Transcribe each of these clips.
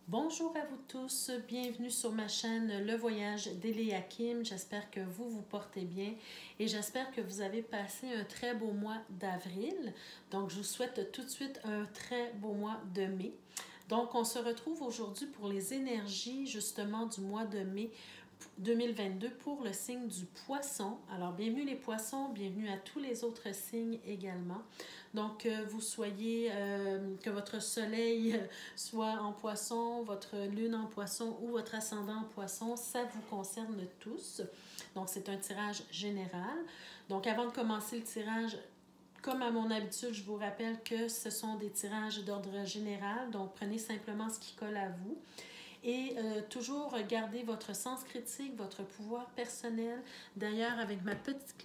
Bonjour à vous tous, bienvenue sur ma chaîne Le Voyage d'Eliakim. J'espère que vous vous portez bien et j'espère que vous avez passé un très beau mois d'avril. Donc, je vous souhaite tout de suite un très beau mois de mai. Donc, on se retrouve aujourd'hui pour les énergies justement du mois de mai 2022 pour le signe du poisson. Alors, bienvenue les poissons, bienvenue à tous les autres signes également. Donc, que votre soleil soit en poisson, votre lune en poisson ou votre ascendant en poisson, ça vous concerne tous. Donc, c'est un tirage général. Donc, avant de commencer le tirage, comme à mon habitude, je vous rappelle que ce sont des tirages d'ordre général. Donc, prenez simplement ce qui colle à vous. Et toujours garder votre sens critique, votre pouvoir personnel. D'ailleurs, avec ma petite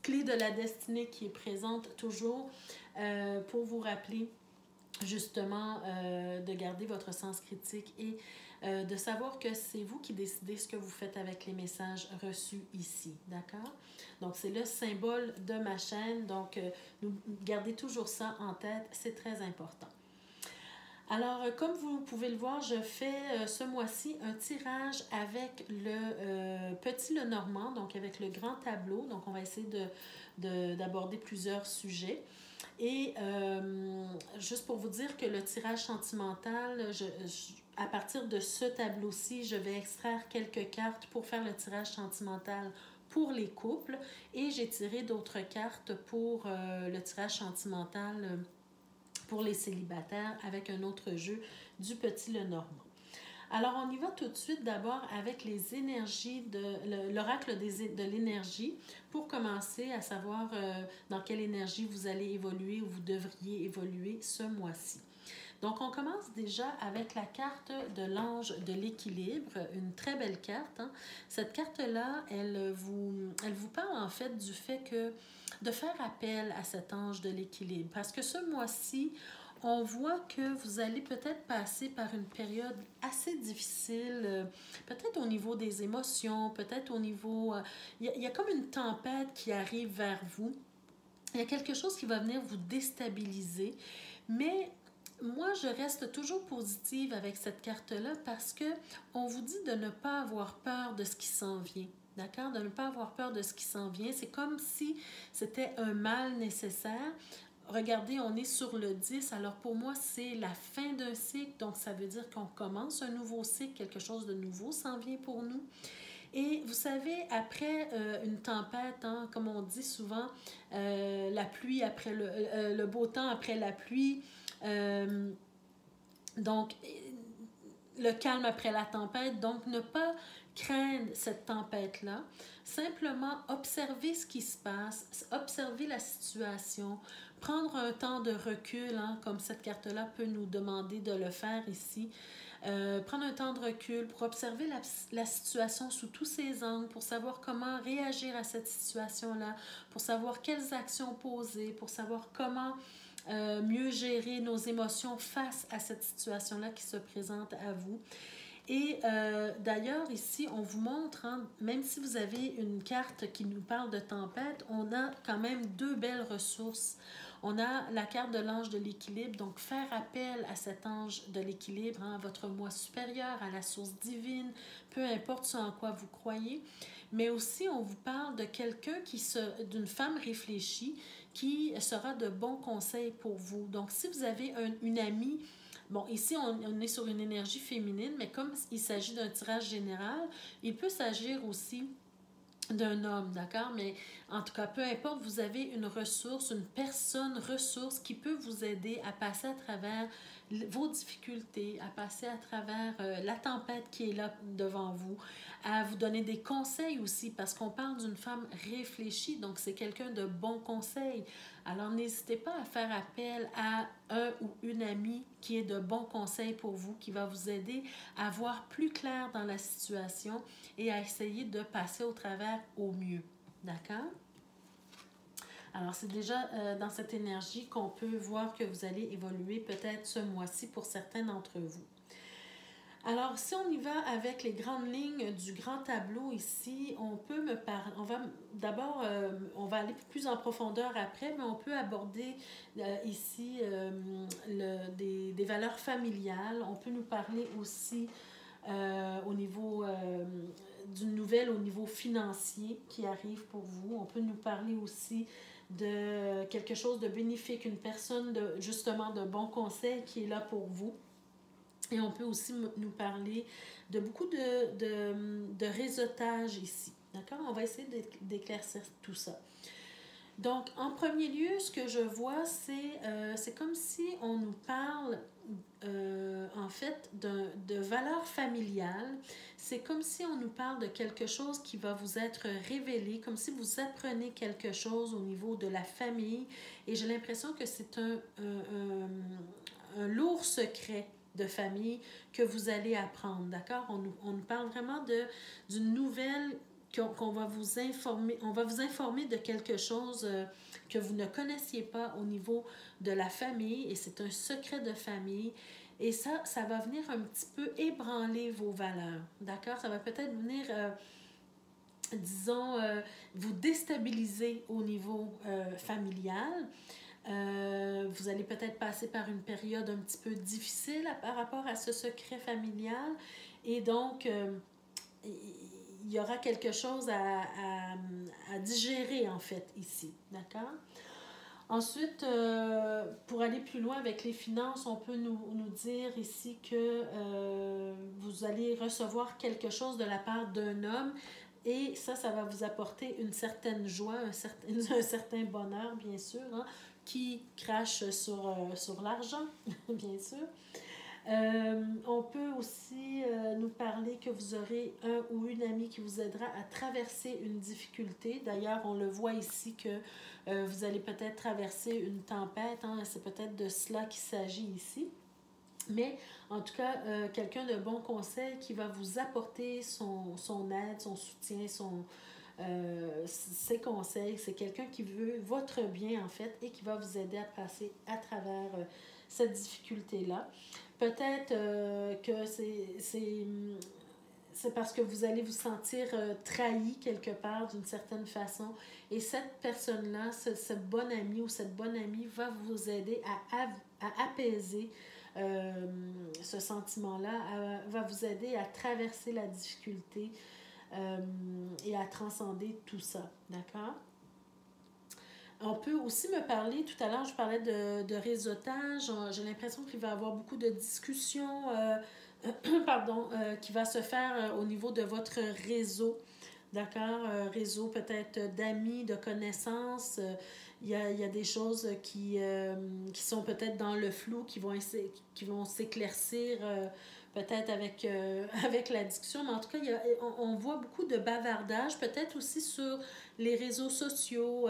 clé de la destinée qui est présente toujours pour vous rappeler justement de garder votre sens critique et de savoir que c'est vous qui décidez ce que vous faites avec les messages reçus ici, d'accord? Donc, c'est le symbole de ma chaîne, donc gardez toujours ça en tête, c'est très important. Alors, comme vous pouvez le voir, je fais ce mois-ci un tirage avec le petit Lenormand, donc avec le grand tableau. Donc, on va essayer d'aborder plusieurs sujets. Et juste pour vous dire que le tirage sentimental, à partir de ce tableau-ci, je vais extraire quelques cartes pour faire le tirage sentimental pour les couples. Et j'ai tiré d'autres cartes pour le tirage sentimental pour les célibataires avec un autre jeu du petit Lenormand. Alors, on y va tout de suite d'abord avec les énergies de l'oracle de l'énergie pour commencer à savoir dans quelle énergie vous allez évoluer ou vous devriez évoluer ce mois-ci. Donc, on commence déjà avec la carte de l'ange de l'équilibre, une très belle carte. Hein? Cette carte-là, elle vous parle en fait du fait que de faire appel à cet ange de l'équilibre. Parce que ce mois-ci, on voit que vous allez peut-être passer par une période assez difficile, peut-être au niveau des émotions, peut-être au niveau... Il y a comme une tempête qui arrive vers vous. Il y a quelque chose qui va venir vous déstabiliser, mais moi, je reste toujours positive avec cette carte-là parce que on vous dit de ne pas avoir peur de ce qui s'en vient. D'accord? De ne pas avoir peur de ce qui s'en vient. C'est comme si c'était un mal nécessaire. Regardez, on est sur le 10. Alors pour moi, c'est la fin d'un cycle. Donc ça veut dire qu'on commence un nouveau cycle. Quelque chose de nouveau s'en vient pour nous. Et vous savez, après une tempête, hein, comme on dit souvent, la pluie après le beau temps après la pluie. Donc, le calme après la tempête. Donc, ne pas craindre cette tempête-là. Simplement observer ce qui se passe, observer la situation, prendre un temps de recul, hein, comme cette carte-là peut nous demander de le faire ici. Prendre un temps de recul pour observer la situation sous tous ses angles, pour savoir comment réagir à cette situation-là, pour savoir quelles actions poser, pour savoir comment mieux gérer nos émotions face à cette situation-là qui se présente à vous. Et d'ailleurs, ici, on vous montre, hein, même si vous avez une carte qui nous parle de tempête, on a quand même deux belles ressources. On a la carte de l'ange de l'équilibre, donc faire appel à cet ange de l'équilibre, hein, à votre moi supérieur, à la source divine, peu importe ce en quoi vous croyez. Mais aussi, on vous parle de quelqu'un d'une femme réfléchie qui sera de bons conseils pour vous. Donc, si vous avez une amie, bon, ici, on est sur une énergie féminine, mais comme il s'agit d'un tirage général, il peut s'agir aussi d'un homme, d'accord? Mais en tout cas, peu importe, vous avez une ressource, une personne ressource qui peut vous aider à passer à travers vos difficultés, à passer à travers la tempête qui est là devant vous, à vous donner des conseils aussi, parce qu'on parle d'une femme réfléchie, donc c'est quelqu'un de bons conseils. Alors, n'hésitez pas à faire appel à un ou une amie qui est de bons conseils pour vous, qui va vous aider à voir plus clair dans la situation et à essayer de passer au travers au mieux. D'accord? Alors, c'est déjà dans cette énergie qu'on peut voir que vous allez évoluer peut-être ce mois-ci pour certains d'entre vous. Alors, si on y va avec les grandes lignes du grand tableau ici, on peut me parler, on va d'abord, on va aller plus en profondeur après, mais on peut aborder ici des valeurs familiales. On peut nous parler aussi au niveau d'une nouvelle au niveau financier qui arrive pour vous. On peut nous parler aussi de quelque chose de bénéfique, une personne justement de bon conseil qui est là pour vous. Et on peut aussi nous parler de beaucoup de réseautage ici. D'accord? On va essayer d'éclaircir tout ça. Donc, en premier lieu, ce que je vois, c'est comme si on nous parle, en fait, de valeurs familiales. C'est comme si on nous parle de quelque chose qui va vous être révélé, comme si vous apprenez quelque chose au niveau de la famille. Et j'ai l'impression que c'est un lourd secret de famille que vous allez apprendre, d'accord? On nous parle vraiment d'une nouvelle qu'on va vous informer. On va vous informer de quelque chose que vous ne connaissiez pas au niveau de la famille et c'est un secret de famille. Et ça va venir un petit peu ébranler vos valeurs, d'accord? Ça va peut-être venir, disons, vous déstabiliser au niveau familial. Vous allez peut-être passer par une période un petit peu difficile par rapport à ce secret familial et donc il y aura quelque chose à digérer en fait ici, d'accord? Ensuite, pour aller plus loin avec les finances, on peut nous dire ici que vous allez recevoir quelque chose de la part d'un homme et ça va vous apporter une certaine joie, un certain bonheur, bien sûr, hein, qui crache sur l'argent, bien sûr. On peut aussi nous parler que vous aurez un ou une amie qui vous aidera à traverser une difficulté. D'ailleurs, on le voit ici que vous allez peut-être traverser une tempête. Hein, c'est peut-être de cela qu'il s'agit ici. Mais en tout cas, quelqu'un de bon conseil qui va vous apporter son aide, son soutien, ses conseils. C'est quelqu'un qui veut votre bien en fait et qui va vous aider à passer à travers cette difficulté-là. Peut-être que c'est parce que vous allez vous sentir trahi quelque part d'une certaine façon. Et cette personne-là, ce bon ami ou cette bonne amie va vous aider à apaiser ce sentiment-là, va vous aider à traverser la difficulté et à transcender tout ça. D'accord? On peut aussi me parler, tout à l'heure je parlais de réseautage, j'ai l'impression qu'il va y avoir beaucoup de discussions qui va se faire au niveau de votre réseau, d'accord? Réseau peut-être d'amis, de connaissances, il y a des choses qui sont peut-être dans le flou, qui vont s'éclaircir peut-être avec la discussion, mais en tout cas, on voit beaucoup de bavardage, peut-être aussi sur les réseaux sociaux.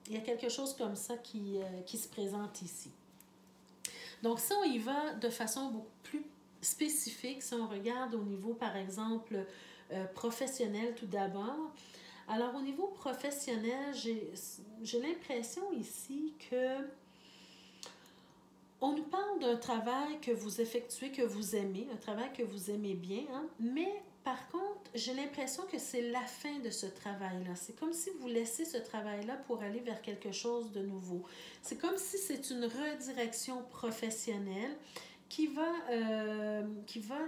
Il y a quelque chose comme ça qui se présente ici. Donc, si on y va de façon beaucoup plus spécifique, si on regarde au niveau, par exemple, professionnel tout d'abord, alors au niveau professionnel, j'ai l'impression ici que on nous parle d'un travail que vous effectuez, que vous aimez, un travail que vous aimez bien, hein? Mais par contre, j'ai l'impression que c'est la fin de ce travail-là. C'est comme si vous laissez ce travail-là pour aller vers quelque chose de nouveau. C'est comme si c'est une redirection professionnelle qui va,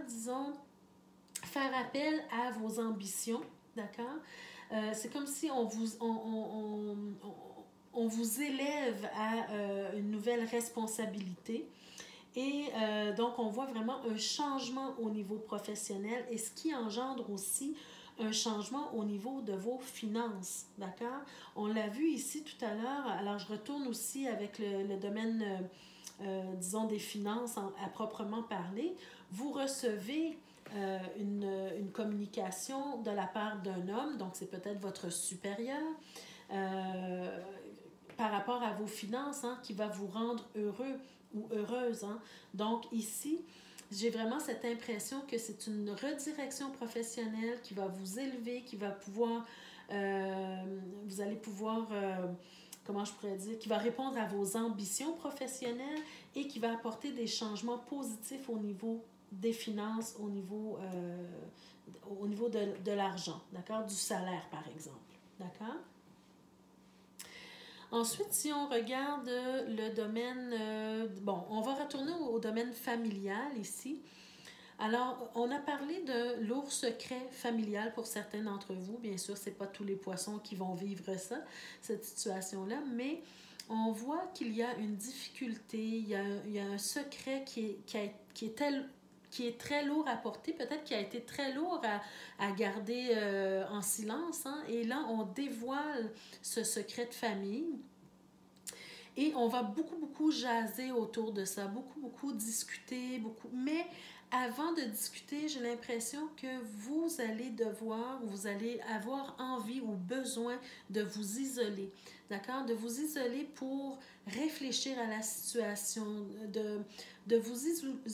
disons, faire appel à vos ambitions, d'accord? C'est comme si on vous élève à une nouvelle responsabilité. Et donc, on voit vraiment un changement au niveau professionnel et ce qui engendre aussi un changement au niveau de vos finances, d'accord? On l'a vu ici tout à l'heure, alors je retourne aussi avec le domaine, disons, des finances à proprement parler. Vous recevez une communication de la part d'un homme, donc c'est peut-être votre supérieur, par rapport à vos finances, hein, qui va vous rendre heureux ou heureuse. Hein. Donc ici, j'ai vraiment cette impression que c'est une redirection professionnelle qui va vous élever, qui va pouvoir, vous allez pouvoir, comment je pourrais dire, qui va répondre à vos ambitions professionnelles et qui va apporter des changements positifs au niveau des finances, au niveau de l'argent, d'accord? Du salaire, par exemple, d'accord? Ensuite, si on regarde le domaine, bon, on va retourner au domaine familial ici. Alors, on a parlé de lourds secrets familial pour certains d'entre vous. Bien sûr, ce n'est pas tous les poissons qui vont vivre ça, cette situation-là, mais on voit qu'il y a une difficulté, il y a un secret qui est très lourd à porter, peut-être qui a été très lourd à garder en silence, hein? Et là, on dévoile ce secret de famille. Et on va beaucoup jaser autour de ça, beaucoup discuter, beaucoup. Mais avant de discuter, j'ai l'impression que vous allez devoir, vous allez avoir envie ou besoin de vous isoler, d'accord? De vous isoler pour réfléchir à la situation, de vous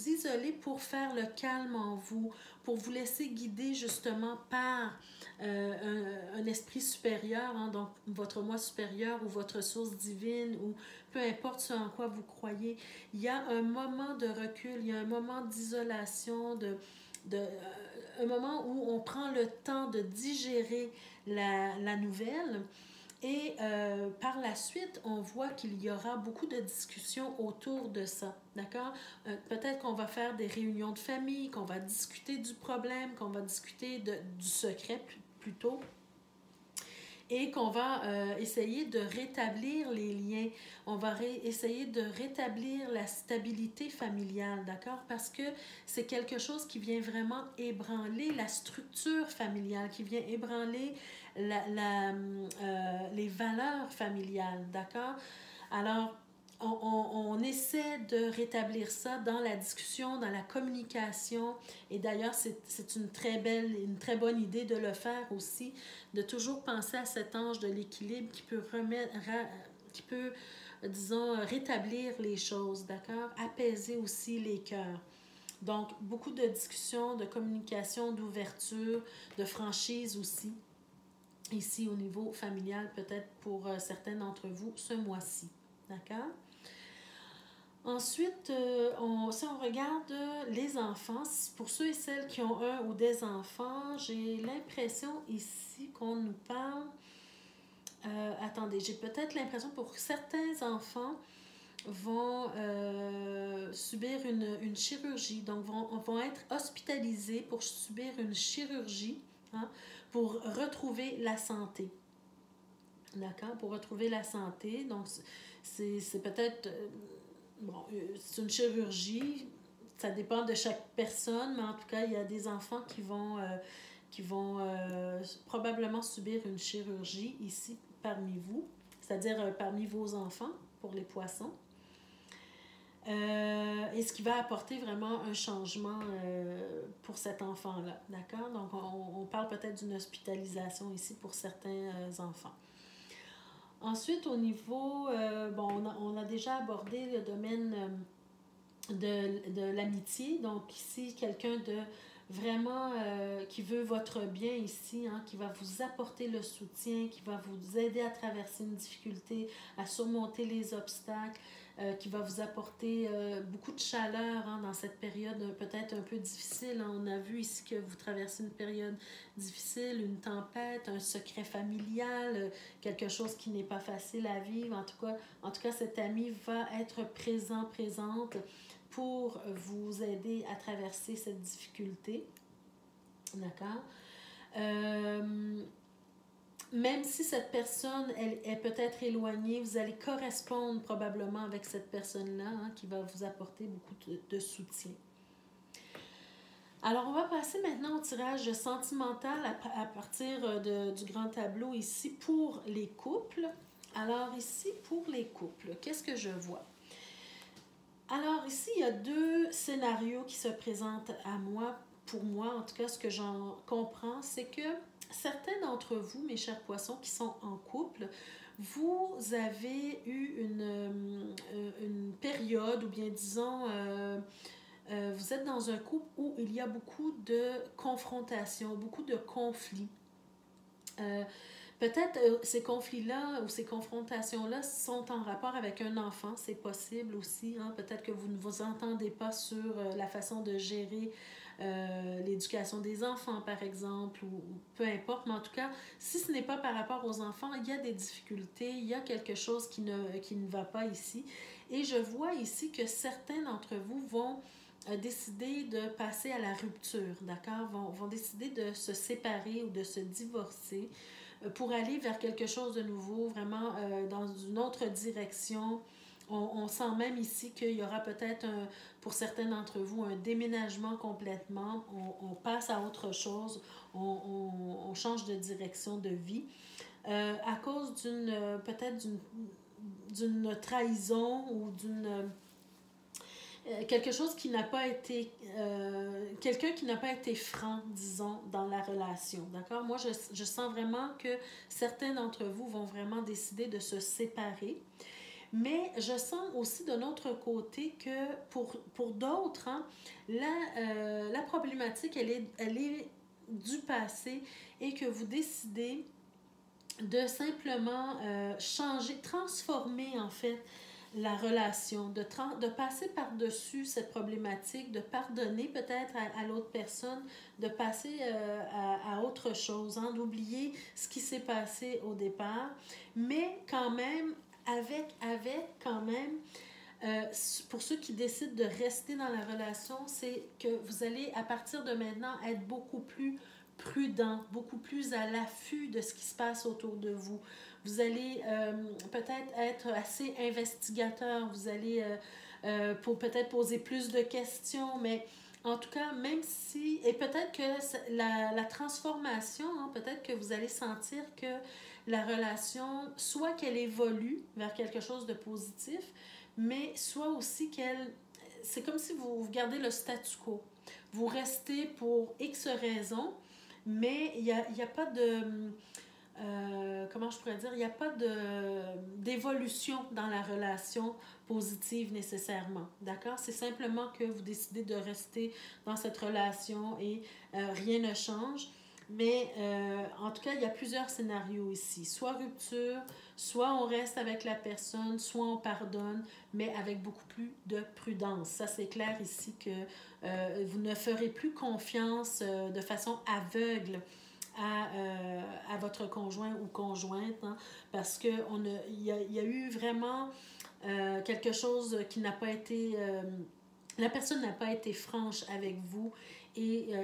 isoler pour faire le calme en vous, pour vous laisser guider justement par un esprit supérieur, hein, donc votre moi supérieur ou votre source divine ou peu importe ce en quoi vous croyez. Il y a un moment de recul, il y a un moment d'isolation, un moment où on prend le temps de digérer la nouvelle. Et par la suite, on voit qu'il y aura beaucoup de discussions autour de ça, d'accord? Peut-être qu'on va faire des réunions de famille, qu'on va discuter du problème, qu'on va discuter du secret plutôt, et qu'on va essayer de rétablir les liens. On va essayer de rétablir la stabilité familiale, d'accord? Parce que c'est quelque chose qui vient vraiment ébranler la structure familiale, qui vient ébranler les valeurs familiales, d'accord? Alors, on essaie de rétablir ça dans la discussion, dans la communication. Et d'ailleurs, c'est une très bonne idée de le faire aussi, de toujours penser à cet ange de l'équilibre qui peut, disons, rétablir les choses, d'accord? Apaiser aussi les cœurs. Donc, beaucoup de discussions, de communication, d'ouverture, de franchise aussi, ici au niveau familial, peut-être pour certains d'entre vous, ce mois-ci. D'accord? Ensuite, si on regarde les enfants, pour ceux et celles qui ont un ou des enfants, j'ai l'impression ici qu'on nous parle... attendez, j'ai peut-être l'impression pour certains enfants vont subir une chirurgie, donc vont être hospitalisés pour subir une chirurgie, hein, pour retrouver la santé. D'accord? Pour retrouver la santé. Donc, c'est peut-être... bon, c'est une chirurgie. Ça dépend de chaque personne, mais en tout cas, il y a des enfants qui vont probablement subir une chirurgie ici parmi vous, c'est-à-dire parmi vos enfants pour les poissons. Et ce qui va apporter vraiment un changement pour cet enfant-là. D'accord? Donc, on parle peut-être d'une hospitalisation ici pour certains enfants. Ensuite, au niveau, bon, on a déjà abordé le domaine de l'amitié. Donc ici, quelqu'un de vraiment qui veut votre bien ici, hein, qui va vous apporter le soutien, qui va vous aider à traverser une difficulté, à surmonter les obstacles, qui va vous apporter beaucoup de chaleur, hein, dans cette période peut-être un peu difficile. Hein. On a vu ici que vous traversez une période difficile, une tempête, un secret familial, quelque chose qui n'est pas facile à vivre. En tout cas, cet ami va être présente pour vous aider à traverser cette difficulté. D'accord? Même si cette personne elle est peut-être éloignée, vous allez correspondre probablement avec cette personne-là, hein, qui va vous apporter beaucoup de soutien. Alors, on va passer maintenant au tirage sentimental à partir du grand tableau ici pour les couples. Alors ici, pour les couples, qu'est-ce que je vois? Alors ici, il y a deux scénarios qui se présentent à moi. Pour moi, en tout cas, ce que j'en comprends, c'est que certains d'entre vous, mes chers poissons, qui sont en couple, vous avez eu une période, ou bien disons, vous êtes dans un couple où il y a beaucoup de confrontations, beaucoup de conflits. Peut-être ces conflits-là ou ces confrontations-là sont en rapport avec un enfant, c'est possible aussi. Hein? Peut-être que vous ne vous entendez pas sur la façon de gérer l'éducation des enfants, par exemple, ou peu importe. Mais en tout cas, si ce n'est pas par rapport aux enfants, il y a des difficultés, il y a quelque chose qui ne va pas ici. Et je vois ici que certains d'entre vous vont décider de passer à la rupture, d'accord? Vont décider de se séparer ou de se divorcer pour aller vers quelque chose de nouveau, vraiment dans une autre direction. On sent même ici qu'il y aura peut-être, pour certains d'entre vous, un déménagement complètement. On passe à autre chose, on change de direction de vie. À cause peut-être d'une trahison ou quelque chose qui n'a pas été, quelqu'un qui n'a pas été franc, disons, dans la relation, d'accord? Moi, je sens vraiment que certains d'entre vous vont vraiment décider de se séparer, mais je sens aussi de notre côté que pour d'autres, hein, la problématique, elle est du passé et que vous décidez de simplement changer, transformer en fait la relation, de passer par-dessus cette problématique, de pardonner peut-être à l'autre personne, de passer à autre chose, hein, d'oublier ce qui s'est passé au départ, mais quand même, avec quand même, pour ceux qui décident de rester dans la relation, c'est que vous allez, à partir de maintenant, être beaucoup plus prudent, beaucoup plus à l'affût de ce qui se passe autour de vous. Vous allez peut-être être assez investigateur, vous allez pour peut-être poser plus de questions, mais en tout cas, même si, et peut-être que la transformation, hein, peut-être que vous allez sentir que la relation, soit qu'elle évolue vers quelque chose de positif, mais soit aussi qu'elle, c'est comme si vous gardez le statu quo. Vous restez pour X raisons, mais il y a pas de... comment je pourrais dire, il n'y a pas d'évolution dans la relation positive nécessairement, d'accord? C'est simplement que vous décidez de rester dans cette relation et rien ne change. Mais en tout cas, il y a plusieurs scénarios ici. Soit rupture, soit on reste avec la personne, soit on pardonne, mais avec beaucoup plus de prudence. Ça, c'est clair ici que vous ne ferez plus confiance de façon aveugle à votre conjoint ou conjointe, hein, parce qu'il y a eu vraiment quelque chose qui n'a pas été... la personne n'a pas été franche avec vous et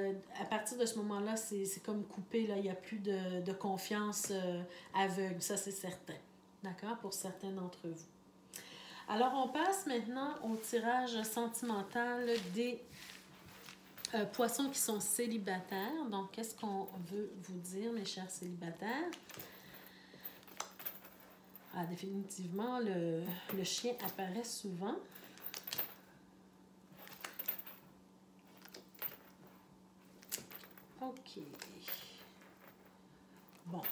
à partir de ce moment-là, c'est comme coupé, là, il n'y a plus de confiance aveugle, ça c'est certain, d'accord, pour certains d'entre vous. Alors, on passe maintenant au tirage sentimental des poissons qui sont célibataires. Donc, qu'est-ce qu'on veut vous dire, mes chers célibataires? Ah, définitivement, le chien apparaît souvent. OK. Bon.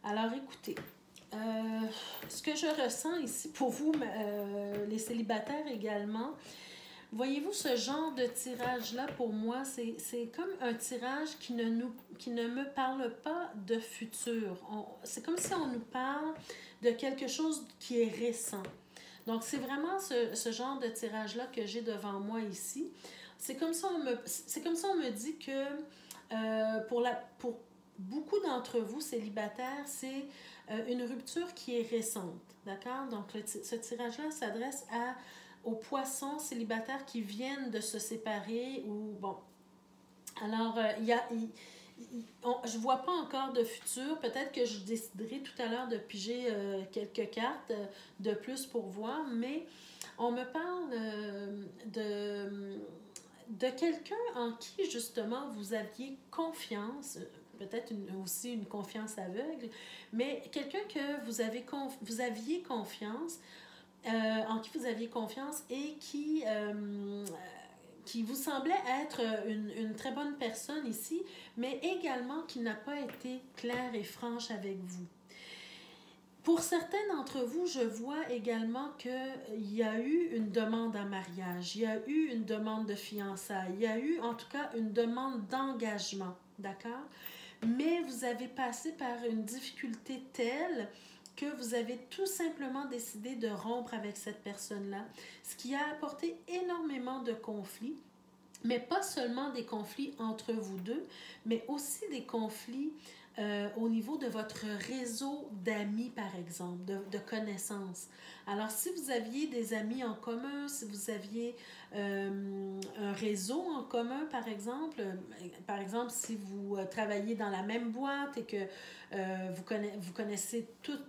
Alors, écoutez, ce que je ressens ici pour vous, les célibataires également, voyez-vous, ce genre de tirage-là, pour moi, c'est comme un tirage qui ne me parle pas de futur. C'est comme si on nous parle de quelque chose qui est récent. Donc, c'est vraiment ce genre de tirage-là que j'ai devant moi ici. C'est comme ça on me dit que pour beaucoup d'entre vous célibataires, c'est une rupture qui est récente. D'accord? Donc, ce tirage-là s'adresse aux poissons célibataires qui viennent de se séparer ou bon. Alors, je ne vois pas encore de futur. Peut-être que je déciderai tout à l'heure de piger quelques cartes de plus pour voir, mais on me parle de quelqu'un en qui, justement, vous aviez confiance, peut-être aussi une confiance aveugle, mais quelqu'un que vous aviez confiance, en qui vous aviez confiance et qui vous semblait être une très bonne personne ici, mais également qui n'a pas été claire et franche avec vous. Pour certains d'entre vous, je vois également qu'il y a eu une demande en mariage, il y a eu une demande de fiançailles, il y a eu en tout cas une demande d'engagement, d'accord? mais vous avez passé par une difficulté telle que vous avez tout simplement décidé de rompre avec cette personne-là, ce qui a apporté énormément de conflits, mais pas seulement des conflits entre vous deux, mais aussi des conflits au niveau de votre réseau d'amis, par exemple, de connaissances. Alors, si vous aviez des amis en commun, si vous aviez un réseau en commun, par exemple, si vous travaillez dans la même boîte et que vous connaissez tous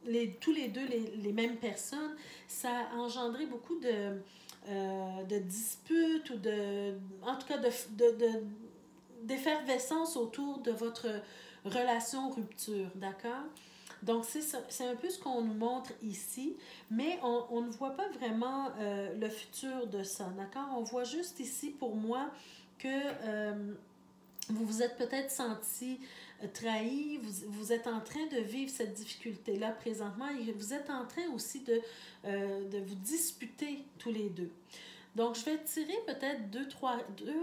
les deux les mêmes personnes, ça a engendré beaucoup de disputes ou en tout cas d'effervescence autour de votre relation rupture, d'accord? Donc, c'est un peu ce qu'on nous montre ici, mais on ne voit pas vraiment le futur de ça, d'accord? On voit juste ici, pour moi, que vous vous êtes peut-être senti trahi, vous êtes en train de vivre cette difficulté-là présentement et vous êtes en train aussi de vous disputer tous les deux. Donc, je vais tirer peut-être deux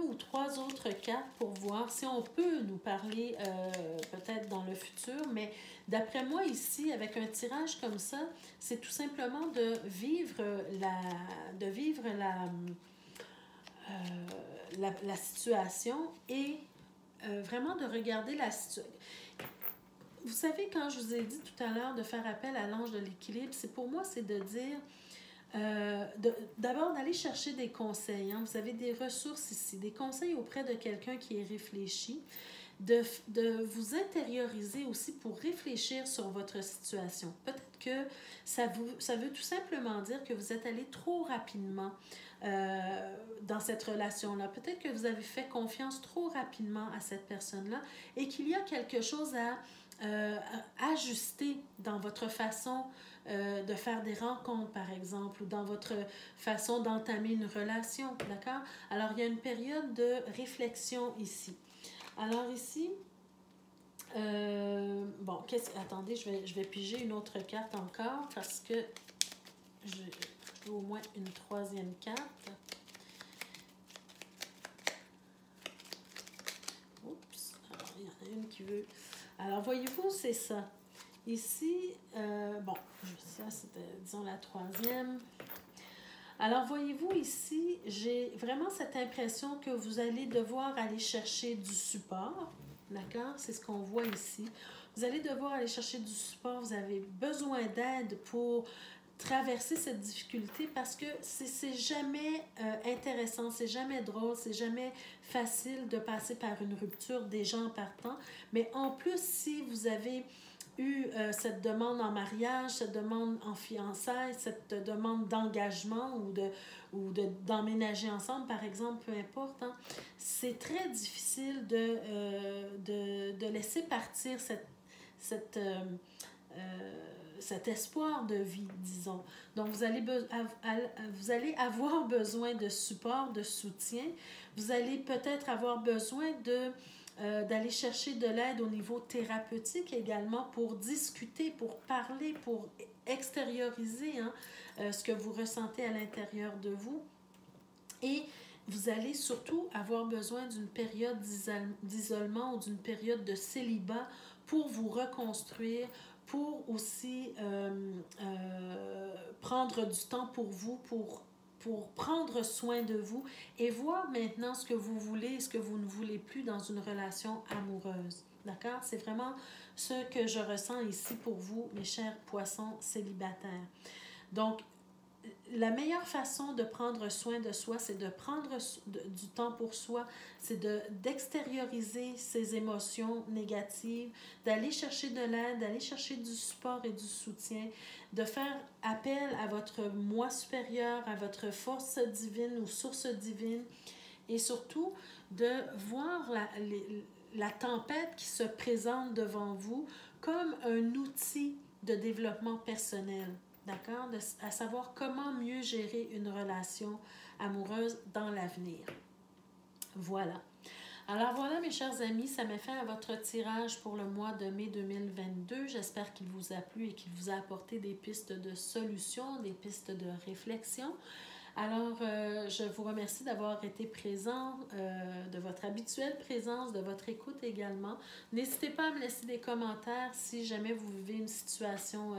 ou trois autres cartes pour voir si on peut nous parler peut-être dans le futur. Mais d'après moi, ici, avec un tirage comme ça, c'est tout simplement de vivre la situation et vraiment de regarder la situation. Vous savez, quand je vous ai dit tout à l'heure de faire appel à l'ange de l'équilibre, pour moi, c'est de dire... d'abord d'aller chercher des conseils. Hein. Vous avez des ressources ici, des conseils auprès de quelqu'un qui est réfléchi, de vous intérioriser aussi pour réfléchir sur votre situation. Peut-être que ça veut tout simplement dire que vous êtes allé trop rapidement dans cette relation-là. Peut-être que vous avez fait confiance trop rapidement à cette personne-là et qu'il y a quelque chose à ajuster dans votre façon de faire des rencontres, par exemple, ou dans votre façon d'entamer une relation, d'accord? Alors, il y a une période de réflexion ici. Alors ici, bon, attendez, je vais piger une autre carte encore parce que je veux au moins une troisième carte. Oups, alors il y en a une qui veut... Alors, voyez-vous, c'est ça. Ici, bon, ça c'était, disons, la troisième. Alors, voyez-vous, ici, j'ai vraiment cette impression que vous allez devoir aller chercher du support, d'accord? C'est ce qu'on voit ici. Vous allez devoir aller chercher du support, vous avez besoin d'aide pour traverser cette difficulté parce que c'est jamais intéressant, c'est jamais drôle, c'est jamais facile de passer par une rupture déjà en partant. Mais en plus, si vous avez eu cette demande en mariage, cette demande en fiançailles, cette demande d'engagement ou d'emménager ensemble, par exemple, peu importe, hein, c'est très difficile de laisser partir cet espoir de vie, disons. Donc, vous allez avoir besoin de support, de soutien. Vous allez peut-être avoir besoin d'aller chercher de l'aide au niveau thérapeutique également pour discuter, pour parler, pour extérioriser ce que vous ressentez à l'intérieur de vous. Et vous allez surtout avoir besoin d'une période d'isolement ou d'une période de célibat pour vous reconstruire, pour aussi prendre du temps pour vous, pour prendre soin de vous et voir maintenant ce que vous voulez et ce que vous ne voulez plus dans une relation amoureuse. D'accord? C'est vraiment ce que je ressens ici pour vous, mes chers poissons célibataires. Donc, la meilleure façon de prendre soin de soi, c'est de prendre du temps pour soi, c'est d'extérioriser ses émotions négatives, d'aller chercher de l'aide, d'aller chercher du support et du soutien, de faire appel à votre moi supérieur, à votre force divine ou source divine, et surtout de voir la tempête qui se présente devant vous comme un outil de développement personnel. D'accord? À savoir comment mieux gérer une relation amoureuse dans l'avenir. Voilà. Alors voilà, mes chers amis, ça met fin à votre tirage pour le mois de mai 2022. J'espère qu'il vous a plu et qu'il vous a apporté des pistes de solutions, des pistes de réflexion. Alors, je vous remercie d'avoir été présent, de votre habituelle présence, de votre écoute également. N'hésitez pas à me laisser des commentaires si jamais vous vivez une situation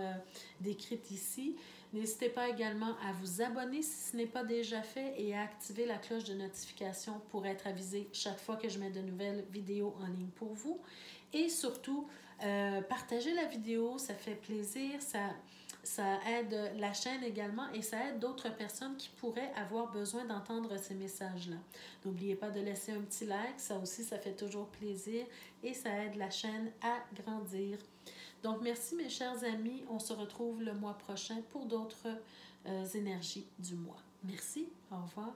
décrite ici. N'hésitez pas également à vous abonner si ce n'est pas déjà fait et à activer la cloche de notification pour être avisé chaque fois que je mets de nouvelles vidéos en ligne pour vous. Et surtout, partagez la vidéo, ça fait plaisir, ça aide la chaîne également et ça aide d'autres personnes qui pourraient avoir besoin d'entendre ces messages-là. N'oubliez pas de laisser un petit like, ça aussi, ça fait toujours plaisir et ça aide la chaîne à grandir. Donc, merci mes chers amis, on se retrouve le mois prochain pour d'autres énergies du mois. Merci, au revoir.